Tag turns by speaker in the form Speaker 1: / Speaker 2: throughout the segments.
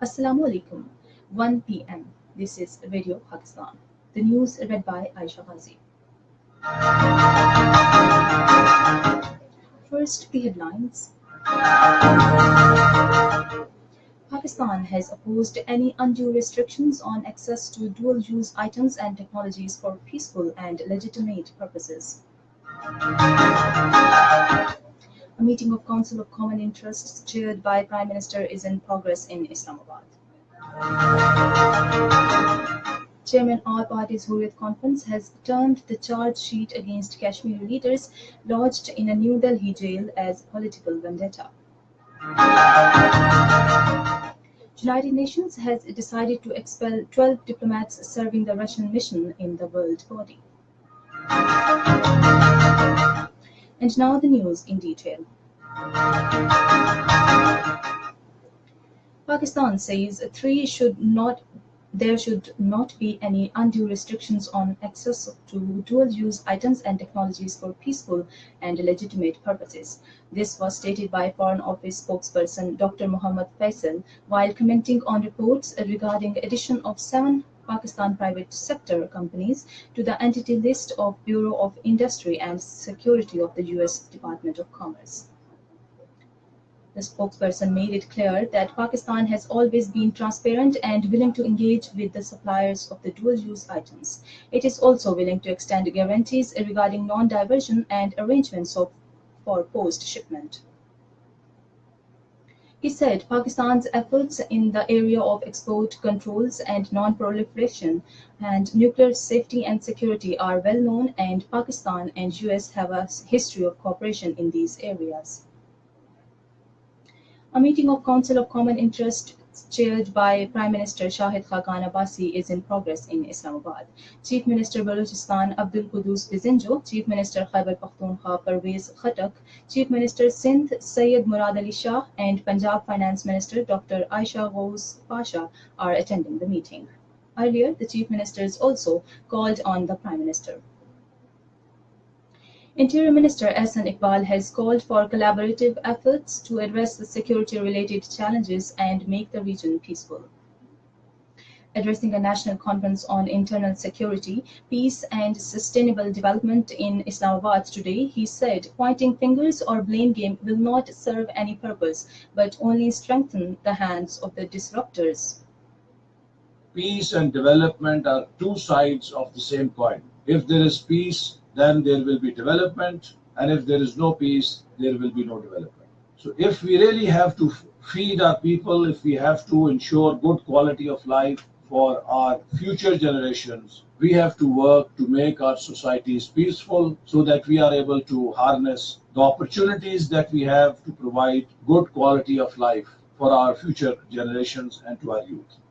Speaker 1: Assalamu alaikum. 1 p.m. This is Radio Pakistan. The news read by Aisha Ghazi. First, the headlines. Pakistan has opposed any undue restrictions on access to dual-use items and technologies for peaceful and legitimate purposes. A meeting of Council of Common Interests chaired by Prime Minister is in progress in Islamabad. Chairman All Parties Hurriyat Conference has termed the charge sheet against Kashmiri leaders lodged in a New Delhi jail as political vendetta. United Nations has decided to expel 12 diplomats serving the Russian mission in the world body. And now the news in detail. Pakistan says there should not be any undue restrictions on access to dual-use items and technologies for peaceful and legitimate purposes. This was stated by Foreign Office spokesperson Dr. Mohammad Faisal while commenting on reports regarding addition of 7 Pakistan private sector companies to the entity list of Bureau of Industry and Security of the U.S. Department of Commerce. The spokesperson made it clear that Pakistan has always been transparent and willing to engage with the suppliers of the dual-use items. It is also willing to extend guarantees regarding non-diversion and arrangements for post-shipment. He said Pakistan's efforts in the area of export controls and non-proliferation and nuclear safety and security are well known, and Pakistan and US have a history of cooperation in these areas. A meeting of Council of Common Interest chaired by Prime Minister Shahid Khaqan Abbasi is in progress in Islamabad. Chief Minister Balochistan Abdul Qudus Bizinjo, Chief Minister Khyber Pakhtunkhwa Parvez Khattak, Chief Minister Sindh Syed Murad Ali Shah, and Punjab Finance Minister Dr. Aisha Ghaus Pasha are attending the meeting. Earlier, the Chief Ministers also called on the Prime Minister. Interior Minister Ahsan Iqbal has called for collaborative efforts to address the security-related challenges and make the region peaceful. Addressing a national conference on internal security, peace and sustainable development in Islamabad today, he said, pointing fingers or blame game will not serve any purpose, but only strengthen the hands of the disruptors.
Speaker 2: Peace and development are two sides of the same coin. If there is peace, then there will be development, and if there is no peace, there will be no development. So if we really have to feed our people, if we have to ensure good quality of life for our future generations, we have to work to make our societies peaceful so that we are able to harness the opportunities that we have to provide good quality of life for our future generations and to our youth.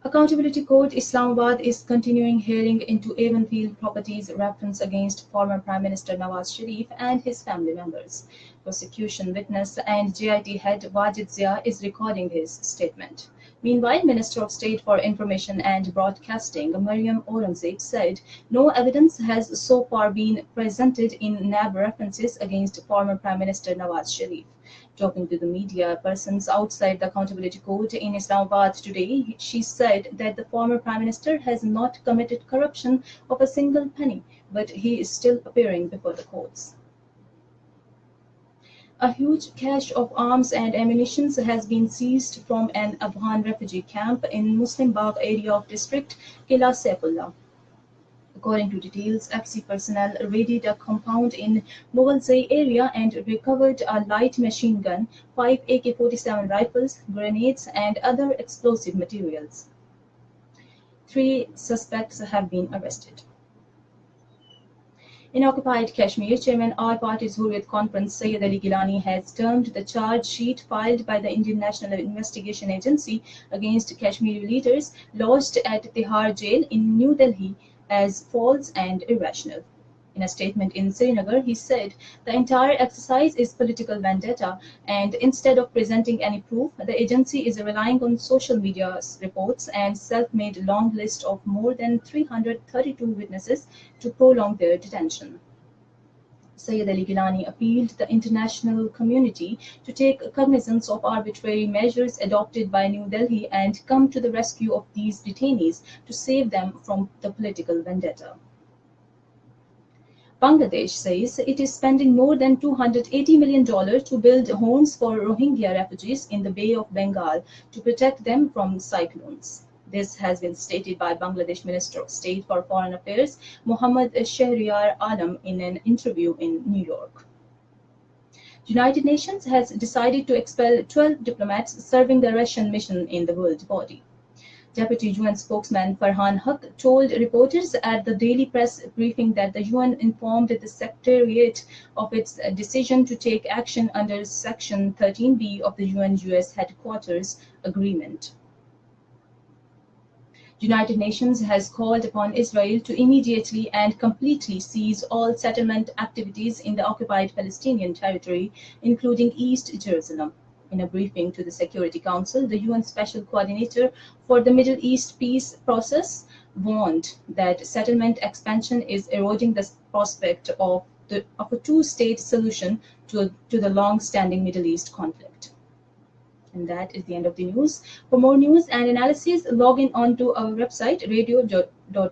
Speaker 1: Accountability Court Islamabad is continuing hearing into Avonfield Properties reference against former Prime Minister Nawaz Sharif and his family members. Prosecution witness and JIT head Wajid Zia is recording his statement. Meanwhile, Minister of State for Information and Broadcasting Maryam Aurangzeb said no evidence has so far been presented in NAB references against former Prime Minister Nawaz Sharif. Talking to the media persons outside the Accountability Court in Islamabad today, she said that the former Prime Minister has not committed corruption of a single penny, but he is still appearing before the courts. A huge cache of arms and ammunition has been seized from an Afghan refugee camp in Muslim Bagh area of district Qila Saifullah. According to details, FC personnel raided a compound in Mughalzai area and recovered a light machine gun, 5 AK-47 rifles, grenades, and other explosive materials. 3 suspects have been arrested. In occupied Kashmir, Chairman All Parties Hurriyat Conference Syed Ali Gilani has termed the charge sheet filed by the Indian National Investigation Agency against Kashmiri leaders lodged at Tihar Jail in New Delhi as false and irrational. In a statement in Srinagar, he said the entire exercise is political vendetta, and instead of presenting any proof, the agency is relying on social media reports and self-made long list of more than 332 witnesses to prolong their detention. Sayyid Ali Gilani appealed to the international community to take cognizance of arbitrary measures adopted by New Delhi and come to the rescue of these detainees to save them from the political vendetta. Bangladesh says it is spending more than $280 million to build homes for Rohingya refugees in the Bay of Bengal to protect them from cyclones. This has been stated by Bangladesh Minister of State for Foreign Affairs Muhammad Shahriar Alam in an interview in New York. United Nations has decided to expel 12 diplomats serving the Russian mission in the world body. Deputy UN spokesman Farhan Haq told reporters at the daily press briefing that the UN informed the Secretariat of its decision to take action under Section 13B of the UN-US Headquarters Agreement. United Nations has called upon Israel to immediately and completely cease all settlement activities in the occupied Palestinian territory, including East Jerusalem. In a briefing to the Security Council, the UN Special Coordinator for the Middle East peace process warned that settlement expansion is eroding the prospect of a two-state solution to the long-standing Middle East conflict. And that is the end of the news. For more news and analysis, log in onto our website radio.gov.pk.